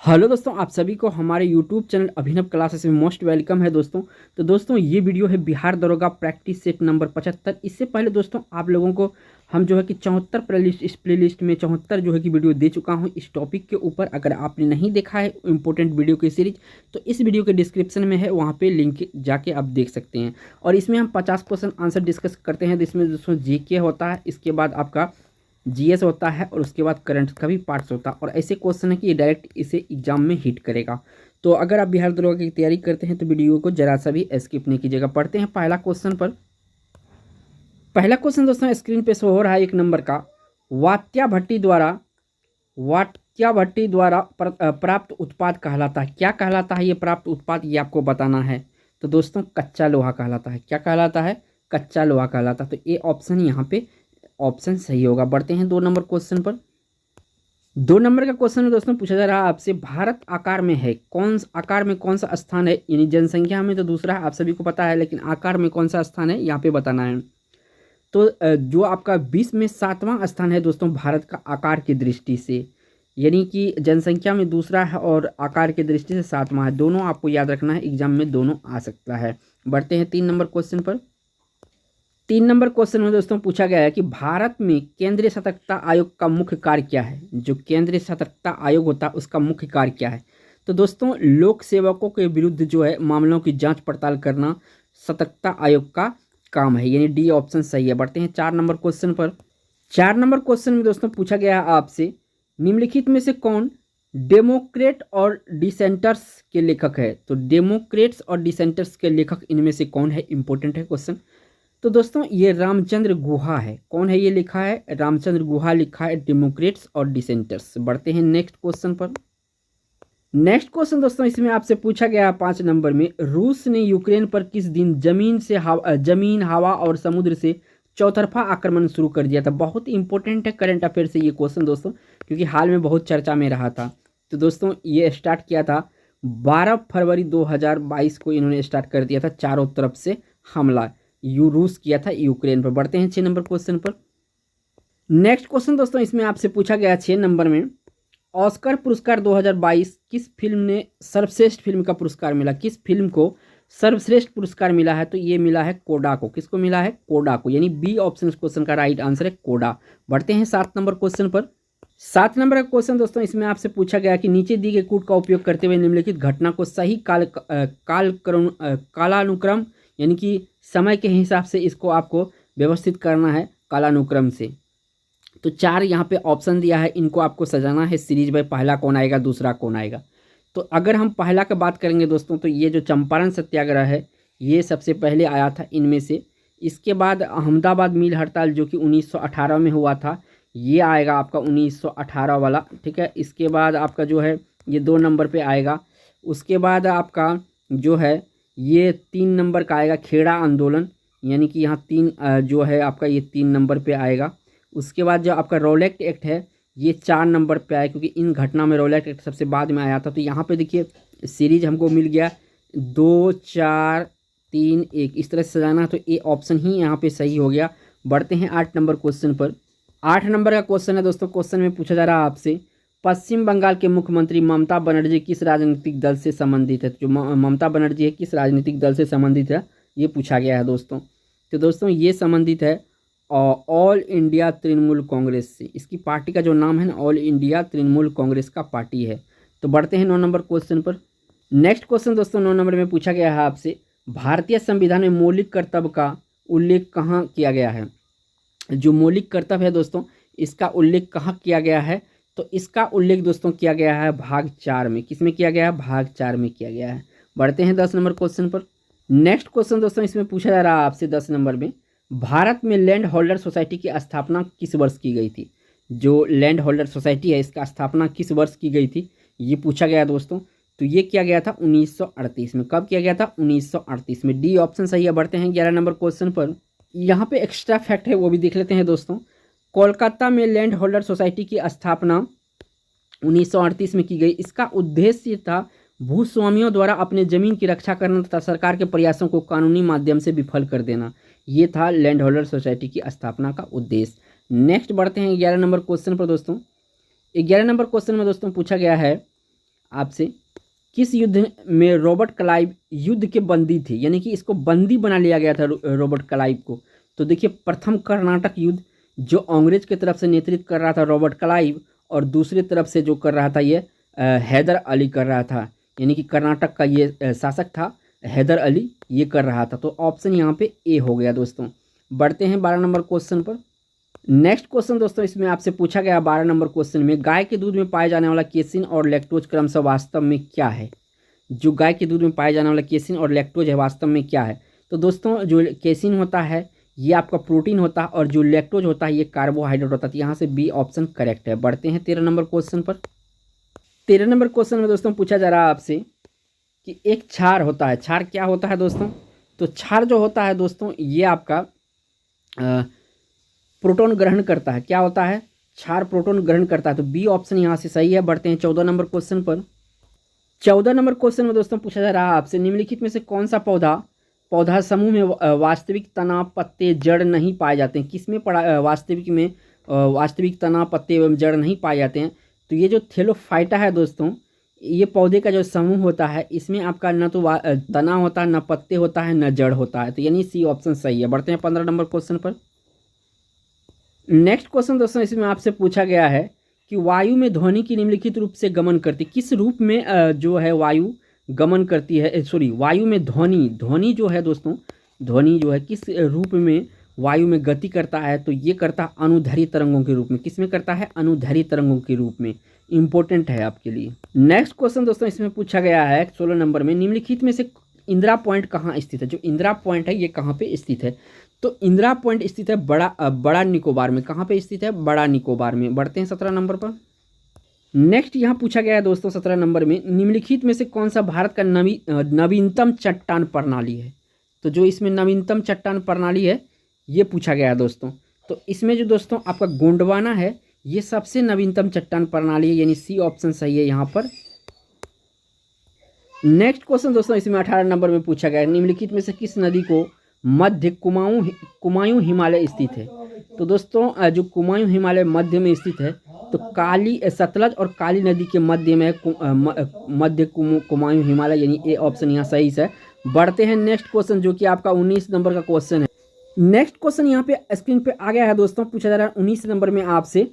Hello दोस्तों, आप सभी को हमारे यूट्यूब चैनल अभिनव क्लासेस में मोस्ट वेलकम है दोस्तों। तो दोस्तों ये वीडियो है बिहार दरोगा प्रैक्टिस सेट नंबर 75। इससे पहले दोस्तों आप लोगों को हम जो है कि 74 प्लेलिस्ट, इस प्लेलिस्ट में 74 जो है कि वीडियो दे चुका हूं इस टॉपिक के ऊपर। अगर आपने नहीं देखा है इंपॉर्टेंट वीडियो की सीरीज तो इस वीडियो के डिस्क्रिप्शन में है, वहाँ पर लिंक जाके आप देख सकते हैं। और इसमें हम 50% आंसर डिस्कस करते हैं। तो इसमें दोस्तों जीके होता है, इसके बाद आपका जीएस होता है और उसके बाद करंट का भी पार्ट्स होता है। और ऐसे क्वेश्चन है कि ये डायरेक्ट इसे एग्जाम में हिट करेगा। तो अगर आप बिहार दरोगा की तैयारी करते हैं तो वीडियो को जरा सा भी स्किप नहीं कीजिएगा। पढ़ते हैं पहला क्वेश्चन पर। पहला क्वेश्चन दोस्तों स्क्रीन पे शो हो रहा है 1 नंबर का। वात्या भट्टी द्वारा प्राप्त उत्पाद कहलाता है। क्या कहलाता है ये प्राप्त उत्पाद, ये आपको बताना है। तो दोस्तों कच्चा लोहा कहलाता है। क्या कहलाता है? कच्चा लोहा कहलाता है। तो ए ऑप्शन यहाँ पे ऑप्शन सही होगा। बढ़ते हैं 2 नंबर क्वेश्चन पर। 2 नंबर का क्वेश्चन में दोस्तों पूछा जा रहा है आपसे, भारत आकार में है कौन, आकार में कौन सा स्थान है? यानी जनसंख्या में तो दूसरा है, आप सभी को पता है, लेकिन आकार में कौन सा स्थान है यहाँ पे बताना है। तो जो आपका 20 में 7वां स्थान है दोस्तों भारत का आकार की दृष्टि से, यानी कि जनसंख्या में दूसरा है और आकार की दृष्टि से 7वां है। दोनों आपको याद रखना है, एग्जाम में दोनों आ सकता है। बढ़ते हैं 3 नंबर क्वेश्चन पर। 3 नंबर क्वेश्चन में दोस्तों पूछा गया है कि भारत में केंद्रीय सतर्कता आयोग का मुख्य कार्य क्या है? जो केंद्रीय सतर्कता आयोग होता है उसका मुख्य कार्य क्या है? तो दोस्तों लोक सेवकों के विरुद्ध जो है मामलों की जांच पड़ताल करना सतर्कता आयोग का काम है, यानी डी ऑप्शन सही है। बढ़ते हैं 4 नंबर क्वेश्चन पर। 4 नंबर क्वेश्चन में दोस्तों पूछा गया है आपसे, निम्नलिखित में से कौन डेमोक्रेट और डिसेंटर्स के लेखक है? तो डेमोक्रेट्स और डिसेंटर्स के लेखक इनमें से कौन है? इंपॉर्टेंट है क्वेश्चन। तो दोस्तों ये रामचंद्र गुहा है। कौन है ये लिखा है? रामचंद्र गुहा लिखा है डेमोक्रेट्स और डिसेंटर्स। बढ़ते हैं नेक्स्ट क्वेश्चन पर। नेक्स्ट क्वेश्चन दोस्तों इसमें आपसे पूछा गया 5 नंबर में, रूस ने यूक्रेन पर किस दिन जमीन हवा और समुद्र से चौतरफा आक्रमण शुरू कर दिया था? बहुत इंपॉर्टेंट है करंट अफेयर से ये क्वेश्चन दोस्तों, क्योंकि हाल में बहुत चर्चा में रहा था। तो दोस्तों ये स्टार्ट किया था 12 फरवरी 2022 को, इन्होंने स्टार्ट कर दिया था चारों तरफ से हमला रूस किया था यूक्रेन पर। बढ़ते हैं 6 नंबर क्वेश्चन पर। नेक्स्ट क्वेश्चन दोस्तों इसमें आपसे पूछा गया 6 नंबर में, ऑस्कर पुरस्कार 2022 किस फिल्म ने सर्वश्रेष्ठ फिल्म का पुरस्कार मिला? किस फिल्म को सर्वश्रेष्ठ पुरस्कार मिला है? तो ये मिला है कोडा को। किसको मिला है? कोडा को, यानी बी ऑप्शन इस क्वेश्चन का राइट आंसर है कोडा। बढ़ते हैं 7 नंबर क्वेश्चन पर। 7 नंबर का क्वेश्चन दोस्तों इसमें आपसे पूछा गया कि नीचे दी गई कूट का उपयोग करते हुए निम्नलिखित घटना को सही कालानुक्रम यानी कि समय के हिसाब से इसको आपको व्यवस्थित करना है कालानुक्रम से। तो 4 यहाँ पे ऑप्शन दिया है, इनको आपको सजाना है सीरीज बाय, पहला कौन आएगा, दूसरा कौन आएगा। तो अगर हम पहला का बात करेंगे दोस्तों तो ये जो चंपारण सत्याग्रह है ये सबसे पहले आया था इनमें से। इसके बाद अहमदाबाद मिल हड़ताल जो कि 1918 में हुआ था, ये आएगा आपका 1918 वाला, ठीक है। इसके बाद आपका जो है ये 2 नंबर पे आएगा। उसके बाद आपका जो है ये 3 नंबर का आएगा खेड़ा आंदोलन, यानी कि यहाँ 3 जो है आपका ये 3 नंबर पे आएगा। उसके बाद जो आपका रॉलेट एक्ट है ये 4 नंबर पे आया, क्योंकि इन घटना में रॉलेट एक्ट सबसे बाद में आया था। तो यहाँ पे देखिए सीरीज हमको मिल गया 2 4 3 1, इस तरह से सजाना, तो ए ऑप्शन ही यहाँ पे सही हो गया। बढ़ते हैं 8 नंबर क्वेश्चन पर। 8 नंबर का क्वेश्चन है दोस्तों, क्वेश्चन में पूछा जा रहा है आपसे, पश्चिम बंगाल के मुख्यमंत्री ममता बनर्जी किस राजनीतिक दल से संबंधित है? जो ममता बनर्जी है किस राजनीतिक दल से संबंधित है ये पूछा गया है दोस्तों। तो दोस्तों ये संबंधित है ऑल इंडिया तृणमूल कांग्रेस से। इसकी पार्टी का जो नाम है ना ऑल इंडिया तृणमूल कांग्रेस का पार्टी है। तो बढ़ते हैं 9 नंबर क्वेश्चन पर। नेक्स्ट क्वेश्चन दोस्तों 9 नंबर में पूछा गया है आपसे, भारतीय संविधान में मौलिक कर्तव्य का उल्लेख कहाँ किया गया है? जो मौलिक कर्तव्य है दोस्तों इसका उल्लेख कहाँ किया गया है? तो इसका उल्लेख दोस्तों किया गया है भाग 4 में। किसमें किया गया है? भाग 4 में किया गया है। बढ़ते हैं 10 नंबर क्वेश्चन पर। नेक्स्ट क्वेश्चन दोस्तों इसमें पूछा जा रहा है आपसे 10 नंबर में, भारत में लैंड होल्डर सोसाइटी की स्थापना किस वर्ष की गई थी? जो लैंड होल्डर सोसाइटी है इसका स्थापना किस वर्ष की गई थी ये पूछा गया दोस्तों। तो ये किया गया था 1938 में। कब किया गया था? 1938 में। डी ऑप्शन सही है। बढ़ते हैं 11 नंबर क्वेश्चन पर। यहाँ पे एक्स्ट्रा फैक्ट है वो भी देख लेते हैं दोस्तों। कोलकाता में लैंड होल्डर सोसाइटी की स्थापना 1938 में की गई। इसका उद्देश्य था भूस्वामियों द्वारा अपने जमीन की रक्षा करना तथा सरकार के प्रयासों को कानूनी माध्यम से विफल कर देना। ये था लैंड होल्डर सोसाइटी की स्थापना का उद्देश्य। नेक्स्ट बढ़ते हैं 11 नंबर क्वेश्चन पर दोस्तों। 11 नंबर क्वेश्चन में दोस्तों पूछा गया है, आपसे, किस युद्ध में रॉबर्ट क्लाइव युद्ध के बंदी थे, यानी कि इसको बंदी बना लिया गया था रॉबर्ट क्लाइव को। तो देखिए, प्रथम कर्नाटक युद्ध जो अंग्रेज की तरफ से नेतृत्व कर रहा था रॉबर्ट क्लाइव, और दूसरी तरफ से जो कर रहा था ये हैदर अली कर रहा था, यानी कि कर्नाटक का ये शासक था हैदर अली, ये कर रहा था। तो ऑप्शन यहाँ पे ए हो गया दोस्तों। बढ़ते हैं 12 नंबर क्वेश्चन पर। नेक्स्ट क्वेश्चन दोस्तों, इसमें आपसे पूछा गया 12 नंबर क्वेश्चन में, गाय के दूध में पाया जाने वाला केसिन और लैक्टोज क्रमशः वास्तव में क्या है। जो गाय के दूध में पाया जाने वाला केसिन और लैक्टोज है वास्तव में क्या है। तो दोस्तों, जो केसिन होता है ये आपका प्रोटीन होता है, और जो लैक्टोज होता है ये कार्बोहाइड्रेट होता है। तो यहाँ से बी ऑप्शन करेक्ट है। बढ़ते हैं 13 नंबर क्वेश्चन पर। 13 नंबर क्वेश्चन में दोस्तों पूछा जा रहा है आपसे कि एक क्षार होता है, क्षार क्या होता है दोस्तों। तो क्षार जो होता है दोस्तों ये आपका प्रोटॉन ग्रहण करता है। क्या होता है, क्षार प्रोटॉन ग्रहण करता है। तो बी ऑप्शन यहाँ से सही है। बढ़ते हैं 14 नंबर क्वेश्चन पर। 14 नंबर क्वेश्चन में दोस्तों पूछा जा रहा है आपसे, निम्नलिखित में से कौन सा पौधा समूह में वास्तविक तना, पत्ते, जड़ नहीं पाए जाते हैं। किसमें वास्तविक तना, पत्ते एवं जड़ नहीं पाए जाते हैं। तो ये जो थेलोफाइटा है दोस्तों, ये पौधे का जो समूह होता है इसमें आपका न तो तना होता है, न पत्ते होता है, न जड़ होता है। तो यानी सी ऑप्शन सही है। बढ़ते हैं 15 नंबर क्वेश्चन पर। नेक्स्ट क्वेश्चन दोस्तों, इसमें आपसे पूछा गया है कि वायु में ध्वनि की निम्नलिखित रूप से गमन करती, किस रूप में जो है वायु गमन करती है, वायु में ध्वनि जो है दोस्तों, ध्वनि जो है किस रूप में वायु में गति करता है। तो ये करता है अनुदैर्घ्य तरंगों के रूप में। किस में करता है, अनुदैर्घ्य तरंगों के रूप में। इंपॉर्टेंट है आपके लिए। नेक्स्ट क्वेश्चन दोस्तों, इसमें पूछा गया है 16 नंबर में, निम्नलिखित में से इंदिरा पॉइंट कहाँ स्थित है। जो इंदिरा पॉइंट है ये कहाँ पे स्थित है। तो इंदिरा पॉइंट स्थित है बड़ा निकोबार में। कहाँ पे स्थित है, बड़ा निकोबार में। बढ़ते हैं 17 नंबर पर। नेक्स्ट यहाँ पूछा गया है दोस्तों 17 नंबर में, निम्नलिखित में से कौन सा भारत का नवीनतम चट्टान प्रणाली है। तो जो इसमें नवीनतम चट्टान प्रणाली है ये पूछा गया है दोस्तों। तो इसमें जो दोस्तों आपका गोंडवाना है ये सबसे नवीनतम चट्टान प्रणाली है, यानी सी ऑप्शन सही है यहाँ पर। नेक्स्ट क्वेश्चन दोस्तों, इसमें 18 नंबर में पूछा गया है, निम्नलिखित में से किस नदी को मध्य कुमायूं हिमालय स्थित है। तो दोस्तों जो कुमायूं हिमालय मध्य में स्थित है, तो सतलज और काली नदी के मध्य में मध्य कुमायूं हिमालय, यानी ए ऑप्शन यहाँ सही है। बढ़ते हैं नेक्स्ट क्वेश्चन, जो कि आपका 19 नंबर का क्वेश्चन है। नेक्स्ट क्वेश्चन यहाँ पे स्क्रीन पे आ गया है दोस्तों। पूछा जा रहा है 19 नंबर में आपसे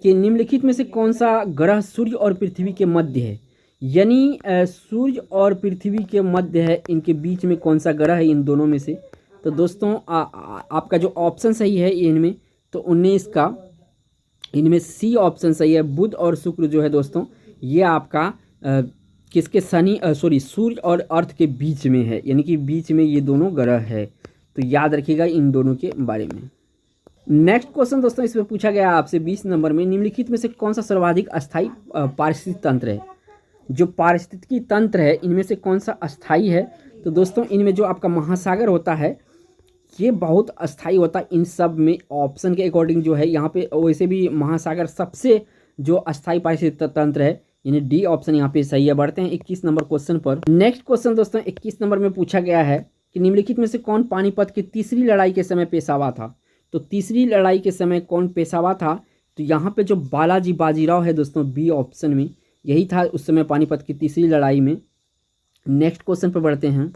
कि निम्नलिखित में से कौन सा ग्रह सूर्य और पृथ्वी के मध्य है। यानी सूर्य और पृथ्वी के मध्य है, इनके बीच में कौन सा ग्रह है इन दोनों में से। तो दोस्तों आपका जो ऑप्शन सही है इनमें, तो 19 का इनमें सी ऑप्शन सही है। बुध और शुक्र जो है दोस्तों ये आपका किसके सूर्य और अर्थ के बीच में है, यानी कि बीच में ये दोनों ग्रह है। तो याद रखिएगा इन दोनों के बारे में। नेक्स्ट क्वेश्चन दोस्तों, इसमें पूछा गया आपसे 20 नंबर में, निम्नलिखित में से कौन सा सर्वाधिक अस्थायी पारिस्थितिक तंत्र है। जो पारिस्थितिकी तंत्र है इनमें से कौन सा अस्थायी है। तो दोस्तों इनमें जो आपका महासागर होता है ये बहुत अस्थायी होता है इन सब में। ऑप्शन के अकॉर्डिंग जो है यहाँ पे वैसे भी महासागर सबसे जो अस्थायी पारिस्थितिक तंत्र है, यानी डी ऑप्शन यहाँ पे सही है। बढ़ते हैं 21 नंबर क्वेश्चन पर। नेक्स्ट क्वेश्चन दोस्तों 21 नंबर में पूछा गया है कि निम्नलिखित में से कौन पानीपत की तीसरी लड़ाई के समय पेशवा था। तो तीसरी लड़ाई के समय कौन पेशवा था। तो यहाँ पे जो बालाजी बाजीराव है दोस्तों, बी ऑप्शन में यही था उस समय पानीपत की तीसरी लड़ाई में। नेक्स्ट क्वेश्चन पर बढ़ते हैं।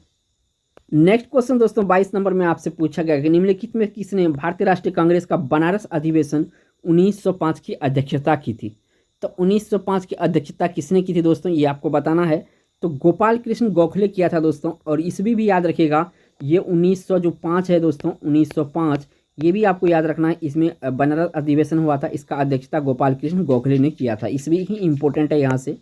नेक्स्ट क्वेश्चन दोस्तों 22 नंबर में आपसे पूछा गया कि निम्नलिखित में किसने भारतीय राष्ट्रीय कांग्रेस का बनारस अधिवेशन 1905 की अध्यक्षता की थी। तो 1905 की अध्यक्षता किसने की थी दोस्तों, ये आपको बताना है। तो गोपाल कृष्ण गोखले किया था दोस्तों। और ईस्वी भी याद रखिएगा, ये 1905 है दोस्तों, 1905 ये भी आपको याद रखना है। इसमें बनारस अधिवेशन हुआ था, इसका अध्यक्षता गोपाल कृष्ण गोखले ने किया था। इसमें ही इंपॉर्टेंट है यहाँ से।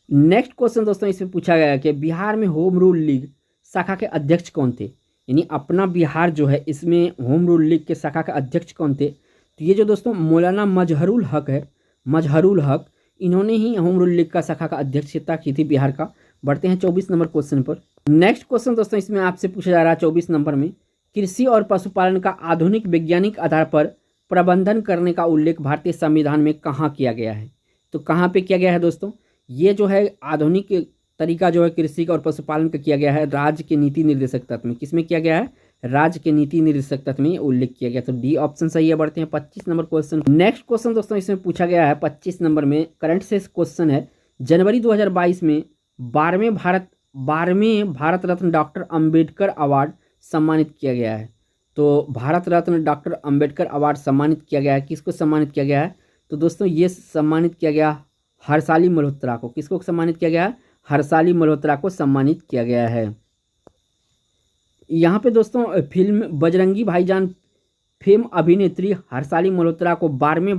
नेक्स्ट क्वेश्चन दोस्तों इसमें पूछा गया कि बिहार में होम रूल लीग शाखा के अध्यक्ष कौन थे। यानी अपना बिहार जो है इसमें होम रूल लीग के शाखा के अध्यक्ष कौन थे। तो ये जो दोस्तों मौलाना मजहरुल हक है, मजहरुल हक, इन्होंने ही होम रूल लीग का शाखा का अध्यक्षता की थी बिहार का। बढ़ते हैं 24 नंबर क्वेश्चन पर। नेक्स्ट क्वेश्चन दोस्तों इसमें आपसे पूछा जा रहा है 24 नंबर में, कृषि और पशुपालन का आधुनिक वैज्ञानिक आधार पर प्रबंधन करने का उल्लेख भारतीय संविधान में कहाँ किया गया है। तो कहाँ पे किया गया है दोस्तों, ये जो है आधुनिक तरीका जो है कृषि और पशुपालन का किया गया है राज्य के नीति निर्देशक तत्व में। किसमें किया गया है, राज्य के नीति निर्देशक तत्व में उल्लेख किया गया। तो डी ऑप्शन सही है। बढ़ते हैं 25 नंबर क्वेश्चन। नेक्स्ट क्वेश्चन दोस्तों इसमें पूछा गया है 25 नंबर में, करंट से क्वेश्चन है, जनवरी 2022 में 12वें भारत रत्न डॉक्टर अंबेडकर अवार्ड सम्मानित किया गया है। तो भारत रत्न डॉक्टर अंबेडकर अवार्ड सम्मानित किया गया है। किसको सम्मानित किया गया है? तो दोस्तों ये सम्मानित किया गया हर्षाली मल्होत्रा को। किसको सम्मानित किया गया है? हर्षाली मल्होत्रा को सम्मानित किया गया है। यहाँ पे दोस्तों फिल्म बजरंगी भाईजान फेम अभिनेत्री हर्षाली मल्होत्रा को 12वें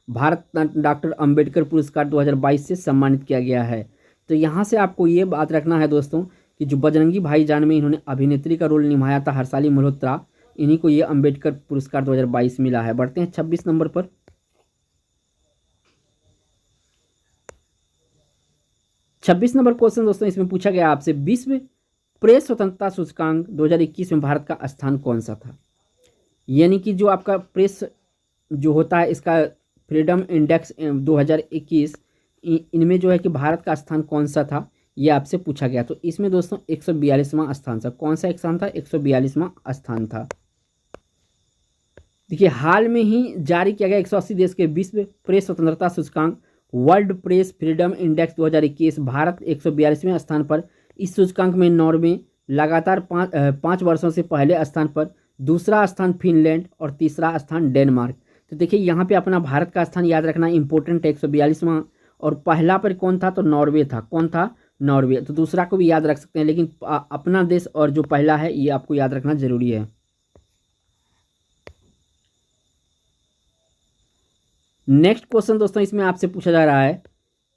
भारत डॉक्टर अंबेडकर पुरस्कार 2022 से सम्मानित किया गया है। तो यहाँ से आपको ये बात रखना है दोस्तों कि जो बजरंगी भाईजान में इन्होंने अभिनेत्री का रोल निभाया था हर्षाली मल्होत्रा, इन्हीं को ये अंबेडकर पुरस्कार 2022 मिला है। बढ़ते हैं 26 नंबर पर। 26 नंबर क्वेश्चन दोस्तों इसमें पूछा गया आपसे, विश्व प्रेस स्वतंत्रता सूचकांक 2021 में भारत का स्थान कौन सा था? यानी कि जो आपका प्रेस जो होता है इसका फ्रीडम इंडेक्स 2021, इनमें जो है कि भारत का स्थान कौन सा था ये आपसे पूछा गया। तो इसमें दोस्तों 142वां स्थान था। कौन सा स्थान था? 142वां स्थान था। देखिए हाल में ही जारी किया गया 180 देश के विश्व प्रेस स्वतंत्रता सूचकांक world press freedom index 2021, Bharat 142वें स्थान पर। इस सूचकांक में नॉर्वे लगातार पाँच वर्षों से पहले स्थान पर, दूसरा स्थान फिनलैंड और तीसरा स्थान डेनमार्क। तो देखिए यहाँ पे अपना भारत का स्थान याद रखना इंपॉर्टेंट है, 142वां। और पहला पर कौन था? तो नॉर्वे था। कौन था? नॉर्वे। तो दूसरा को भी याद रख सकते हैं, लेकिन अपना देश और जो पहला है ये आपको याद रखना जरूरी है। नेक्स्ट क्वेश्चन दोस्तों इसमें आपसे पूछा जा रहा है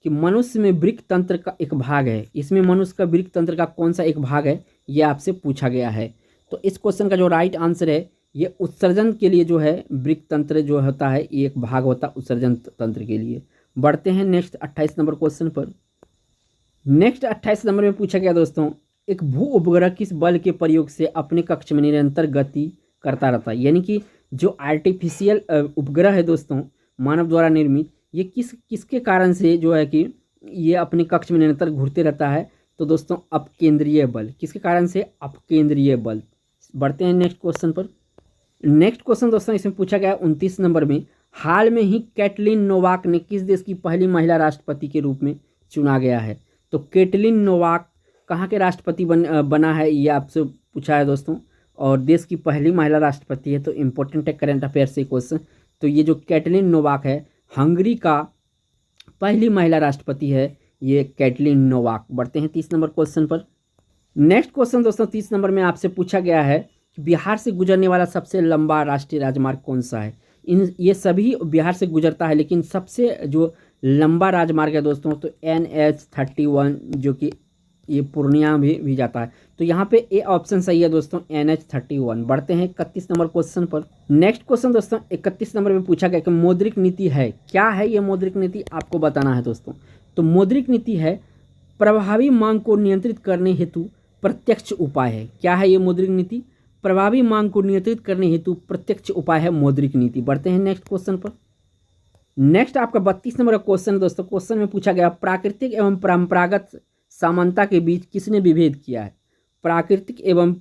कि मनुष्य में वृक्क तंत्र का एक भाग है, इसमें मनुष्य का वृक्क तंत्र का कौन सा एक भाग है ये आपसे पूछा गया है। तो इस क्वेश्चन का जो राइट आंसर है ये उत्सर्जन के लिए जो है वृक्क तंत्र जो होता है ये एक भाग होता है उत्सर्जन तंत्र के लिए। बढ़ते हैं नेक्स्ट 28 नंबर क्वेश्चन पर। नेक्स्ट 28 नंबर में पूछा गया दोस्तों, एक भू उपग्रह किस बल के प्रयोग से अपने कक्ष में निरंतर गति करता रहता है? यानी कि जो आर्टिफिशियल उपग्रह है दोस्तों मानव द्वारा निर्मित, ये किसके कारण से जो है कि ये अपने कक्ष में निरंतर घूरते रहता है? तो दोस्तों अपकेंद्रीय बल। किसके कारण से? अपकेंद्रीय बल। बढ़ते हैं नेक्स्ट क्वेश्चन पर। नेक्स्ट क्वेश्चन दोस्तों इसमें पूछा गया 29 नंबर में, हाल में ही कैटलिन नोवाक ने किस देश की पहली महिला राष्ट्रपति के रूप में चुना गया है? तो कैटलिन नोवाक कहाँ के राष्ट्रपति बना है ये आपसे पूछा है दोस्तों, और देश की पहली महिला राष्ट्रपति है। तो इम्पोर्टेंट है करंट अफेयर से क्वेश्चन। तो ये जो कैटलिन नोवाक है हंगरी का पहली महिला राष्ट्रपति है ये कैटलिन नोवाक। बढ़ते हैं 30 नंबर क्वेश्चन पर। नेक्स्ट क्वेश्चन दोस्तों 30 नंबर में आपसे पूछा गया है कि बिहार से गुजरने वाला सबसे लंबा राष्ट्रीय राजमार्ग कौन सा है? ये सभी बिहार से गुजरता है, लेकिन सबसे जो लंबा राजमार्ग है दोस्तों तो NH-31 जो कि ये पूर्णिया भी जाता है। तो यहाँ पे ए ऑप्शन सही है दोस्तों NH-31। बढ़ते हैं 31 नंबर क्वेश्चन पर। नेक्स्ट क्वेश्चन दोस्तों 31 नंबर में पूछा गया कि मौद्रिक नीति है क्या है? ये मौद्रिक नीति आपको बताना है दोस्तों। तो मौद्रिक नीति है प्रभावी मांग को नियंत्रित करने हेतु प्रत्यक्ष उपाय है। क्या है ये मौद्रिक नीति? प्रभावी मांग को नियंत्रित करने हेतु प्रत्यक्ष उपाय है मौद्रिक नीति। बढ़ते हैं नेक्स्ट क्वेश्चन पर। नेक्स्ट आपका 32 नंबर का क्वेश्चन दोस्तों, क्वेश्चन में पूछा गया प्राकृतिक एवं परंपरागत समानता के बीच किसने विभेद किया है? प्राकृतिक एवं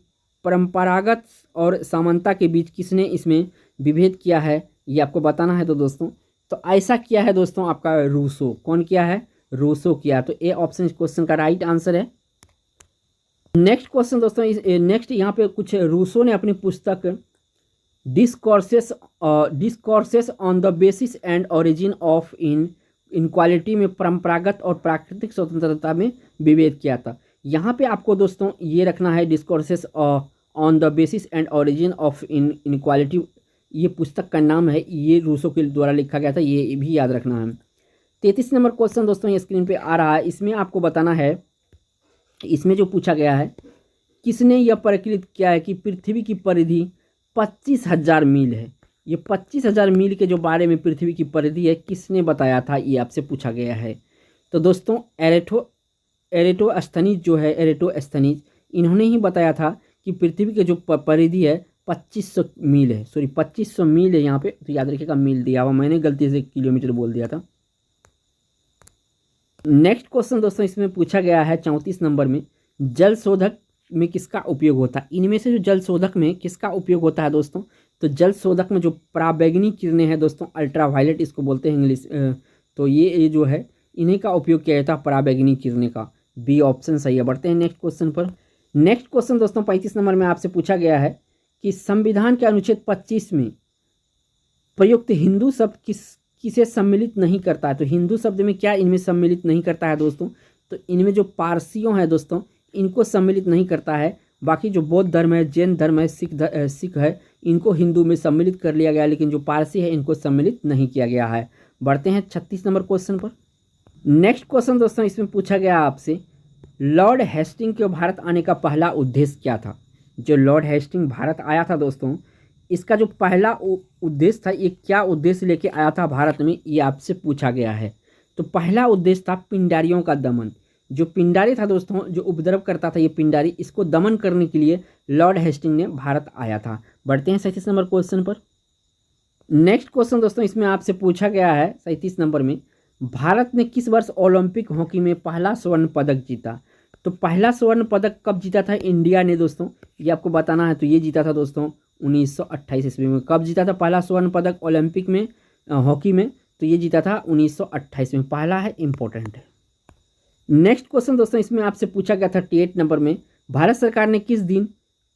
परंपरागत और समानता के बीच किसने इसमें विभेद किया है ये आपको बताना है। तो दोस्तों तो ऐसा किया है दोस्तों आपका रूसो। कौन किया है? रूसो किया। तो ए ऑप्शन इस क्वेश्चन का राइट आंसर है। नेक्स्ट क्वेश्चन दोस्तों नेक्स्ट यहाँ पे कुछ रूसो ने अपनी पुस्तक discourses on the basis and origin of inequality में परंपरागत और प्राकृतिक स्वतंत्रता में विभेद किया था। यहाँ पे आपको दोस्तों ये रखना है discourses on the basis and origin of inequality, ये पुस्तक का नाम है, ये रूसो के द्वारा लिखा गया था, ये भी याद रखना है। 33 नंबर क्वेश्चन दोस्तों ये स्क्रीन पे आ रहा है। इसमें आपको बताना है, इसमें जो पूछा गया है किसने यह परिकलित किया है कि पृथ्वी की परिधि 25,000 मील है? ये 25,000 मील के जो बारे में पृथ्वी की परिधि है किसने बताया था ये आपसे पूछा गया है। तो दोस्तों एरेटोस्थनीज जो है एरेटोस्थनीज इन्होंने ही बताया था कि पृथ्वी के जो परिधि है 2500 मील है। सॉरी 2500 मील है यहाँ पे, तो याद रखिएगा मील दिया हुआ, मैंने गलती से किलोमीटर बोल दिया था। नेक्स्ट क्वेश्चन दोस्तों इसमें पूछा गया है 34 नंबर में, जल शोधक में किसका उपयोग होता है? इनमें से जो जल शोधक में किसका उपयोग होता है दोस्तों? तो जल शोधक में जो पराबैंगनी किरणें हैं दोस्तों, अल्ट्रावायलेट इसको बोलते हैं इंग्लिश, तो ये जो है इन्हीं का उपयोग किया जाता है पराबैंगनी किरणें का। बी ऑप्शन सही है। बढ़ते हैं नेक्स्ट क्वेश्चन पर। नेक्स्ट क्वेश्चन दोस्तों 35 नंबर में आपसे पूछा गया है कि संविधान के अनुच्छेद 25 में प्रयुक्त हिंदू शब्द किसे सम्मिलित नहीं करता है। तो हिंदू शब्द में क्या इनमें सम्मिलित नहीं करता है दोस्तों, तो इनमें जो पारसियों हैं दोस्तों इनको सम्मिलित नहीं करता है। बाकी जो बौद्ध धर्म है, जैन धर्म है, सिख है, इनको हिंदू में सम्मिलित कर लिया गया, लेकिन जो पारसी है इनको सम्मिलित नहीं किया गया है। बढ़ते हैं 36 नंबर क्वेश्चन पर। नेक्स्ट क्वेश्चन दोस्तों इसमें पूछा गया आपसे लॉर्ड हेस्टिंग के भारत आने का पहला उद्देश्य क्या था। जो लॉर्ड हेस्टिंग भारत आया था दोस्तों, इसका जो पहला उद्देश्य था, ये क्या उद्देश्य लेके आया था भारत में, ये आपसे पूछा गया है। तो पहला उद्देश्य था पिंडारियों का दमन। जो पिंडारी था दोस्तों, जो उपद्रव करता था ये पिंडारी, इसको दमन करने के लिए लॉर्ड हेस्टिंग ने भारत आया था। बढ़ते हैं 37 नंबर क्वेश्चन पर। नेक्स्ट क्वेश्चन दोस्तों इसमें आपसे पूछा गया है 37 नंबर में, भारत ने किस वर्ष ओलंपिक हॉकी में पहला स्वर्ण पदक जीता। तो पहला स्वर्ण पदक कब जीता था इंडिया ने दोस्तों, ये आपको बताना है। तो ये जीता था दोस्तों 1928 ईस्वी में। कब जीता था पहला स्वर्ण पदक ओलंपिक में हॉकी में, तो ये जीता था 1928 में। पहला है, इंपॉर्टेंट है। नेक्स्ट क्वेश्चन दोस्तों इसमें आपसे पूछा गया 38 नंबर में, भारत सरकार ने किस दिन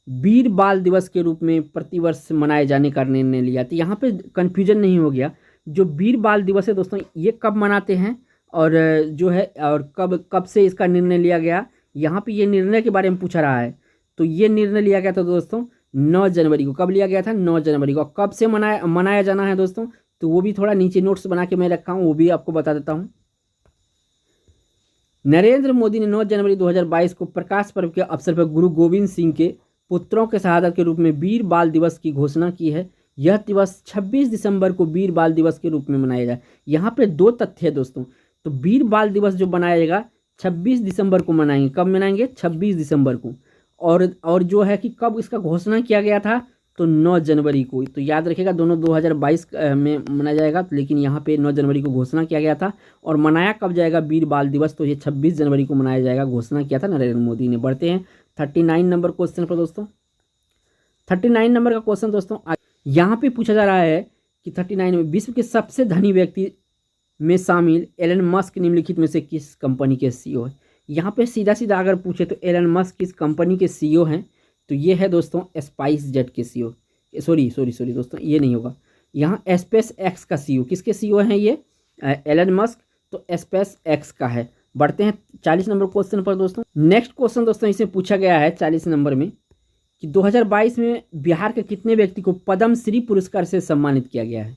वीर बाल दिवस के रूप में प्रतिवर्ष मनाए जाने का निर्णय लिया। तो यहाँ पे कन्फ्यूजन नहीं हो गया। जो वीर बाल दिवस है दोस्तों ये कब मनाते हैं और जो है और कब से इसका निर्णय लिया गया, यहाँ पे ये निर्णय के बारे में पूछा रहा है। तो ये निर्णय लिया गया था दोस्तों 9 जनवरी को। कब लिया गया था? 9 जनवरी को। कब से मनाया जाना है दोस्तों, तो वो भी थोड़ा नीचे नोट्स बना के मैं रखा हूँ, वो भी आपको बता देता हूँ। नरेंद्र मोदी ने 9 जनवरी 2022 को प्रकाश पर्व के अवसर पर गुरु गोविंद सिंह के पुत्रों के शहादत के रूप में वीर बाल दिवस की घोषणा की है। यह दिवस 26 दिसंबर को वीर बाल दिवस के रूप में मनाया जाए। यहाँ पे 2 तथ्य है दोस्तों। तो वीर बाल दिवस जो मनाया जाएगा 26 दिसंबर को मनाएंगे। कब मनाएंगे? 26 दिसंबर को। और जो है कि कब इसका घोषणा किया गया था, तो 9 जनवरी को। तो याद रखिएगा दोनों 2022 में मनाया जाएगा, लेकिन यहाँ पे 9 जनवरी को घोषणा किया गया था। और मनाया कब जाएगा वीर बाल दिवस, तो ये 26 जनवरी को मनाया जाएगा, घोषणा किया था नरेंद्र मोदी ने। बढ़ते हैं 39 नंबर क्वेश्चन पर दोस्तों। 39 नंबर का क्वेश्चन दोस्तों यहाँ पे पूछा जा रहा है कि 39 में विश्व के सबसे धनी व्यक्ति में शामिल एलन मस्क निम्नलिखित में से किस कंपनी के सीईओ है। यहाँ पे सीधा सीधा अगर पूछे तो एलन मस्क किस कंपनी के सीईओ हैं, तो ये है दोस्तों स्पाइस जेट के सीईओ। सॉरी दोस्तों, ये नहीं होगा। यहाँ स्पेस एक्स का सीईओ, किसके सीईओ हैं ये? एलन मस्क, तो स्पेस एक्स का है। बढ़ते हैं 40 नंबर क्वेश्चन पर दोस्तों। नेक्स्ट क्वेश्चन दोस्तों इसमें पूछा गया है 40 नंबर में कि 2022 में बिहार के कितने व्यक्ति को पद्म श्री पुरस्कार से सम्मानित किया गया है।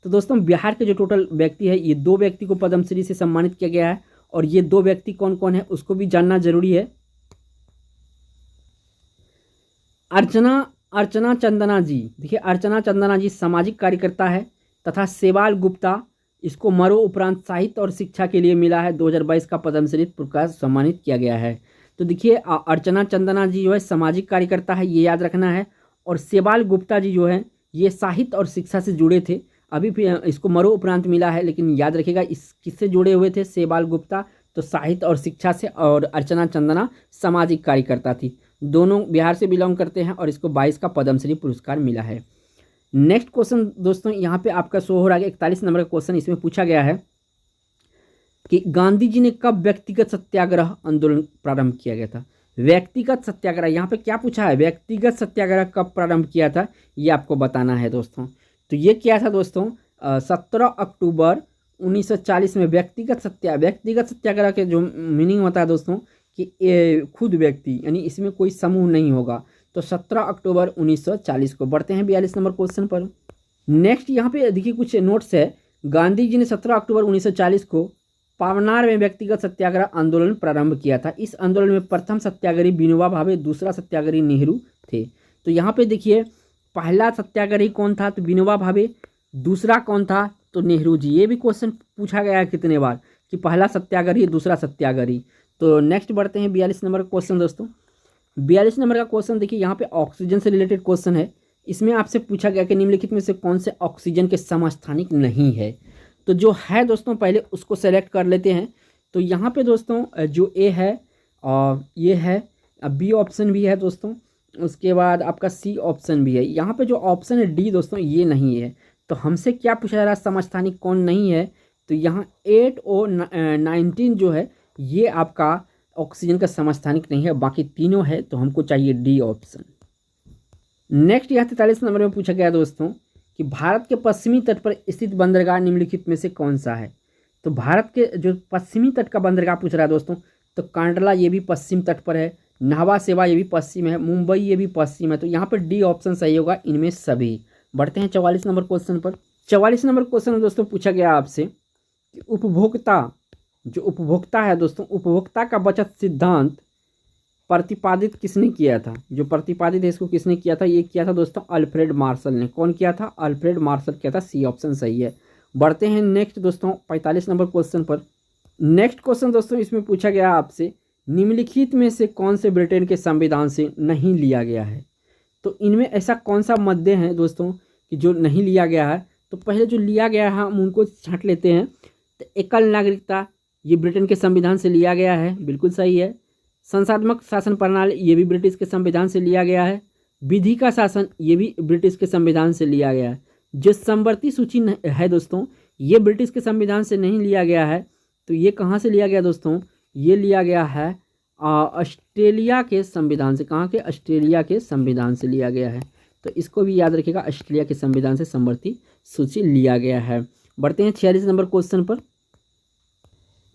तो दोस्तों बिहार के जो टोटल व्यक्ति है, ये 2 व्यक्ति को पद्म श्री से सम्मानित किया गया है। और ये 2 व्यक्ति कौन कौन है उसको भी जानना जरूरी है। अर्चना चंदना जी, देखिए अर्चना चंदना जी सामाजिक कार्यकर्ता है, तथा सेवाल गुप्ता, इसको मरो उपरांत साहित्य और शिक्षा के लिए मिला है 2022 का पद्मश्री पुरस्कार सम्मानित किया गया है। तो देखिए अर्चना चंदना जी जो है सामाजिक कार्यकर्ता है, ये याद रखना है। और सेवाल गुप्ता जी जो है ये साहित्य और शिक्षा से जुड़े थे। अभी भी इसको मरो उपरांत मिला है, लेकिन याद रखिएगा इस किससे जुड़े हुए थे सेवाल गुप्ता, तो साहित्य और शिक्षा से। और अर्चना चंदना सामाजिक कार्यकर्ता थी। दोनों बिहार से बिलोंग करते हैं और इसको 22 का पद्मश्री पुरस्कार मिला है। नेक्स्ट क्वेश्चन दोस्तों यहाँ पे आपका शो हो रहा है 41 नंबर का क्वेश्चन। इसमें पूछा गया है कि गांधी जी ने कब व्यक्तिगत सत्याग्रह आंदोलन प्रारंभ किया गया था। व्यक्तिगत सत्याग्रह, यहाँ पे क्या पूछा है? व्यक्तिगत सत्याग्रह कब प्रारंभ किया था, ये आपको बताना है दोस्तों। तो ये क्या था दोस्तों? 17 अक्टूबर 1940 में व्यक्तिगत सत्याग्रह के जो मीनिंग होता है दोस्तों कि खुद व्यक्ति, यानी इसमें कोई समूह नहीं होगा। तो 17 अक्टूबर 1940 को। बढ़ते हैं 42 नंबर क्वेश्चन पर। नेक्स्ट यहाँ पे देखिए कुछ नोट्स है। गांधी जी ने 17 अक्टूबर 1940 को पावनार में व्यक्तिगत सत्याग्रह आंदोलन प्रारंभ किया था। इस आंदोलन में प्रथम सत्याग्रही विनोबा भावे, दूसरा सत्याग्रही नेहरू थे। तो यहाँ पे देखिए पहला सत्याग्रही कौन था, तो विनोबा भावे। दूसरा कौन था, तो नेहरू जी। ये भी क्वेश्चन पूछा गया है कितने बार कि पहला सत्याग्रही दूसरा सत्याग्रही। तो नेक्स्ट बढ़ते हैं 42 नंबर का क्वेश्चन दोस्तों। 42 नंबर का क्वेश्चन देखिए यहाँ पे ऑक्सीजन से रिलेटेड क्वेश्चन है। इसमें आपसे पूछा गया कि निम्नलिखित में से कौन से ऑक्सीजन के समस्थानिक नहीं है। तो जो है दोस्तों पहले उसको सेलेक्ट कर लेते हैं। तो यहाँ पे दोस्तों जो ए है और ये है, बी ऑप्शन भी है दोस्तों, उसके बाद आपका सी ऑप्शन भी है। यहाँ पे जो ऑप्शन है डी दोस्तों ये नहीं है। तो हमसे क्या पूछा जा रहा है, समस्थानिक कौन नहीं है, तो यहाँ 8 और 19 जो है ये आपका ऑक्सीजन का समस्थानिक नहीं है, बाकी तीनों है, तो हमको चाहिए डी ऑप्शन। नेक्स्ट यहाँ 43 नंबर में पूछा गया दोस्तों कि भारत के पश्चिमी तट पर स्थित बंदरगाह निम्नलिखित में से कौन सा है। तो भारत के जो पश्चिमी तट का बंदरगाह पूछ रहा है दोस्तों, तो कांडला ये भी पश्चिम तट पर है, नावा सेवा ये भी पश्चिम है, मुंबई ये भी पश्चिम है, तो यहाँ पर डी ऑप्शन सही होगा इनमें सभी। बढ़ते हैं 44 नंबर क्वेश्चन पर। 44 नंबर क्वेश्चन में दोस्तों पूछा गया आपसे कि उपभोक्ता है दोस्तों, उपभोक्ता का बचत सिद्धांत प्रतिपादित किसने किया था। जो प्रतिपादित है इसको किसने किया था, ये किया था दोस्तों अल्फ्रेड मार्शल ने। कौन किया था, अल्फ्रेड मार्शल किया था, सी ऑप्शन सही है। बढ़ते हैं नेक्स्ट दोस्तों 45 नंबर क्वेश्चन पर। नेक्स्ट क्वेश्चन दोस्तों इसमें पूछा गया आपसे निम्नलिखित में से कौन से ब्रिटेन के संविधान से नहीं लिया गया है। तो इनमें ऐसा कौन सा मद्दे हैं दोस्तों कि जो नहीं लिया गया है। तो पहले जो लिया गया है हम उनको छांट लेते हैं। तो एकल नागरिकता ये ब्रिटेन के संविधान से लिया गया है, बिल्कुल सही है। संसदात्मक शासन प्रणाली ये भी ब्रिटिश के संविधान से लिया गया है। विधि का शासन ये भी ब्रिटिश के संविधान से लिया गया है। जो समवर्ती सूची है दोस्तों ये ब्रिटिश के संविधान से नहीं लिया गया है। तो ये कहाँ से लिया गया दोस्तों, ये लिया गया है ऑस्ट्रेलिया के संविधान से। कहाँ के, ऑस्ट्रेलिया के संविधान से लिया गया है। तो इसको भी याद रखिएगा, ऑस्ट्रेलिया के संविधान से समवर्ती सूची लिया गया है। बढ़ते हैं 46 नंबर क्वेश्चन पर।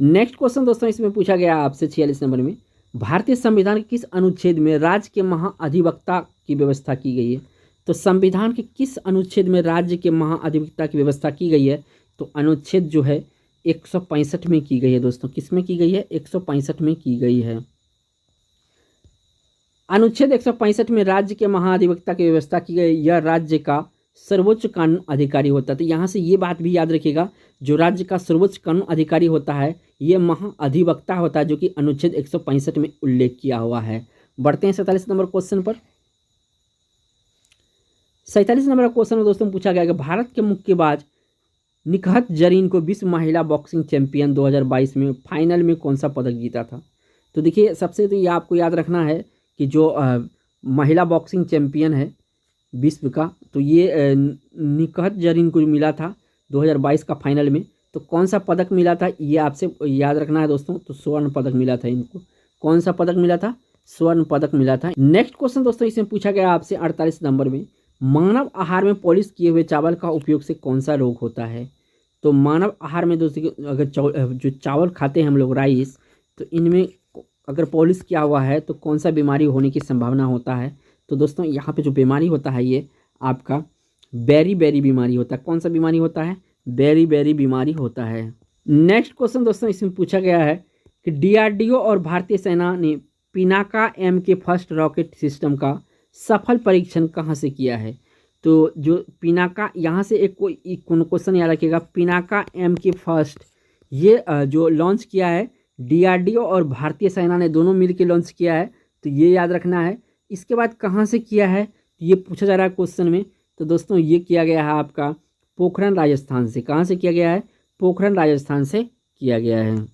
नेक्स्ट क्वेश्चन दोस्तों इसमें पूछा गया आपसे 46 नंबर में भारतीय संविधान के किस अनुच्छेद में राज्य के महाअधिवक्ता की व्यवस्था की गई है। तो संविधान के किस अनुच्छेद में राज्य के महाअधिवक्ता की व्यवस्था की गई है। तो अनुच्छेद जो है 165 में की गई है दोस्तों। किस में की गई है, 165 में की गई है। अनुच्छेद 165 में राज्य के महाअधिवक्ता की व्यवस्था की गई। यह राज्य का सर्वोच्च कानून अधिकारी होता है। तो यहाँ से ये बात भी याद रखिएगा, जो राज्य का सर्वोच्च कानून अधिकारी होता है ये महाअधिवक्ता होता है, जो कि अनुच्छेद 165 में उल्लेख किया हुआ है। बढ़ते हैं 47 नंबर क्वेश्चन पर। 47 नंबर क्वेश्चन में दोस्तों पूछा गया कि भारत के मुक्केबाज निकहत जरीन को विश्व महिला बॉक्सिंग चैंपियन 2022 में फाइनल में कौन सा पदक जीता था। तो देखिए सबसे तो ये आपको याद रखना है कि जो महिला बॉक्सिंग चैंपियन है विश्व का, तो ये निकहत जरीन को मिला था 2022 का फाइनल में। तो कौन सा पदक मिला था ये आपसे याद रखना है दोस्तों। तो स्वर्ण पदक मिला था इनको। कौन सा पदक मिला था, स्वर्ण पदक मिला था। नेक्स्ट क्वेश्चन दोस्तों इसमें पूछा गया आपसे 48 नंबर में मानव आहार में पॉलिश किए हुए चावल का उपयोग से कौन सा रोग होता है। तो मानव आहार में दोस्तों अगर जो चावल खाते हैं हम लोग राइस, तो इनमें अगर पॉलिश किया हुआ है तो कौन सा बीमारी होने की संभावना होता है। तो दोस्तों यहाँ पे जो बीमारी होता है ये आपका बेरी बीमारी होता है। कौन सा बीमारी होता है, बेरी बीमारी होता है। नेक्स्ट क्वेश्चन दोस्तों इसमें पूछा गया है कि DRDO और भारतीय सेना ने पिनाका M के फर्स्ट रॉकेट सिस्टम का सफल परीक्षण कहाँ से किया है। तो जो पिनाका, यहाँ से एक क्वेश्चन याद रखिएगा, पिनाका M के फर्स्ट ये जो लॉन्च किया है DRDO और भारतीय सेना ने दोनों मिल के लॉन्च किया है। तो ये याद रखना है। इसके बाद कहाँ से किया है ये पूछा जा रहा है क्वेश्चन में। तो दोस्तों ये किया गया है आपका पोखरण राजस्थान से। कहाँ से किया गया है, पोखरण राजस्थान से किया गया है।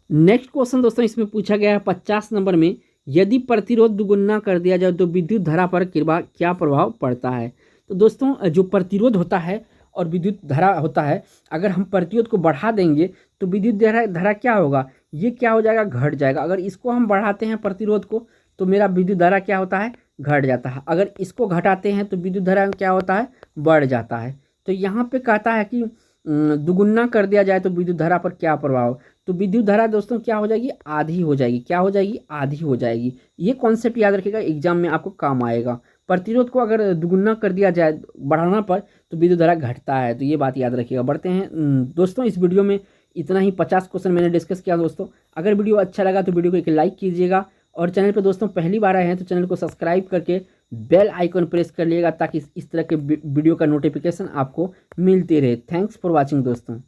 नेक्स्ट क्वेश्चन दोस्तों इसमें पूछा गया है 50 नंबर में यदि प्रतिरोध दुगुना कर दिया जाए तो विद्युत धारा पर क्या प्रभाव पड़ता है। तो दोस्तों जो प्रतिरोध होता है और विद्युत धारा होता है, अगर हम प्रतिरोध को बढ़ा देंगे तो विद्युत धारा क्या होगा, ये क्या हो जाएगा, घट जाएगा। अगर इसको हम बढ़ाते हैं प्रतिरोध को तो मेरा विद्युत धारा क्या होता है, घट जाता है। अगर इसको घटाते हैं तो विद्युत धारा क्या होता है, बढ़ जाता है। तो यहाँ पे कहता है कि दुगुना कर दिया जाए तो विद्युत धारा पर क्या प्रभाव। तो विद्युत धारा दोस्तों क्या हो जाएगी, आधी हो जाएगी। क्या हो जाएगी, आधी हो जाएगी। ये कॉन्सेप्ट याद रखिएगा, एग्जाम में आपको काम आएगा। प्रतिरोध को अगर दुगुना कर दिया जाए बढ़ाना पर तो विद्युत धारा घटता है। तो ये बात याद रखिएगा। बढ़ते हैं दोस्तों इस वीडियो में इतना ही 50 क्वेश्चन मैंने डिस्कस किया दोस्तों। अगर वीडियो अच्छा लगा तो वीडियो को एक लाइक कीजिएगा और चैनल पर दोस्तों पहली बार आए हैं तो चैनल को सब्सक्राइब करके बेल आइकन प्रेस कर लीजिएगा ताकि इस तरह के वीडियो का नोटिफिकेशन आपको मिलते रहे। थैंक्स फॉर वॉचिंग दोस्तों।